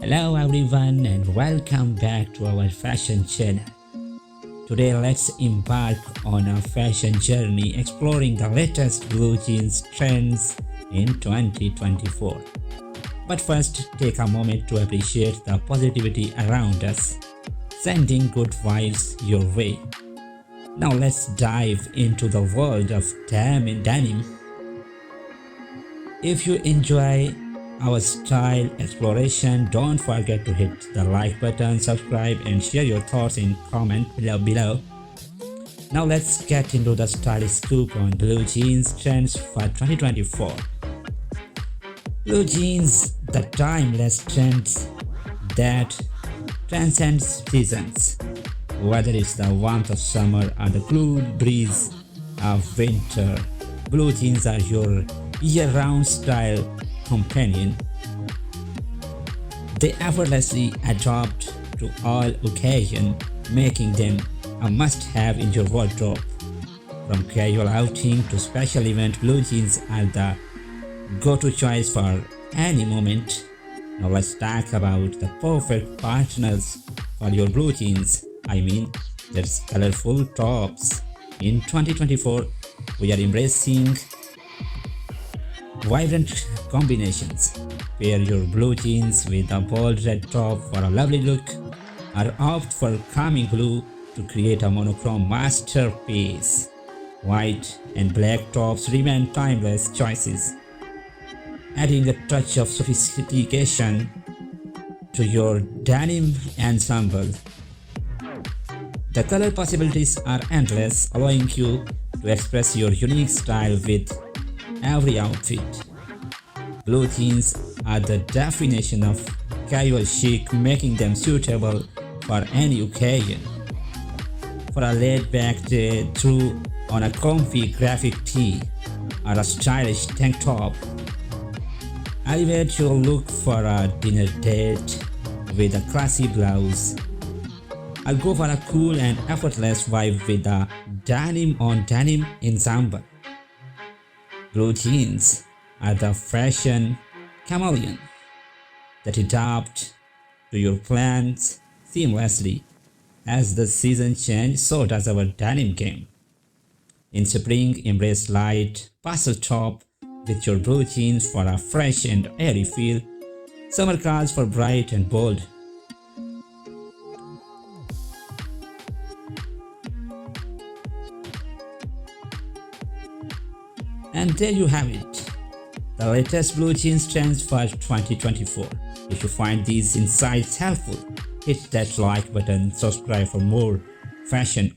Hello everyone and welcome back to our fashion channel. Today let's embark on a fashion journey exploring the latest blue jeans trends in 2024. But first, take a moment to appreciate the positivity around us, sending good vibes your way. Now let's dive into the world of denim. If you enjoy our style exploration, don't forget to hit the like button, subscribe and share your thoughts in comment below. Now let's get into the stylish scoop on blue jeans trends for 2024. Blue jeans, the timeless trends that transcends seasons. Whether it's the warmth of summer or the cool breeze of winter, blue jeans are your year-round style companion. They effortlessly adapt to all occasions, making them a must-have in your wardrobe. From casual outing to special event, blue jeans are the go-to choice for any moment. Now let's talk about the perfect partners for your blue jeans. There's colorful tops. In 2024, we are embracing vibrant combinations. Pair your blue jeans with a bold red top for a lovely look, or opt for calming blue to create a monochrome masterpiece. White and black tops remain timeless choices, adding a touch of sophistication to your denim ensemble. The color possibilities are endless, allowing you to express your unique style with every outfit. Blue jeans are the definition of casual chic, making them suitable for any occasion. For a laid-back day, throw on a comfy graphic tee or a stylish tank top. Elevate your look for a dinner date with a classy blouse. I'll go for a cool and effortless vibe with a denim on denim ensemble. Blue jeans are the fashion chameleon that adapt to your plans seamlessly. As the season changes, so does our denim game. In spring, embrace light pastel top with your blue jeans for a fresh and airy feel. Summer calls for bright and bold. And there you have it, the latest blue jeans trends for 2024. If you find these insights helpful, hit that like button, subscribe for more fashion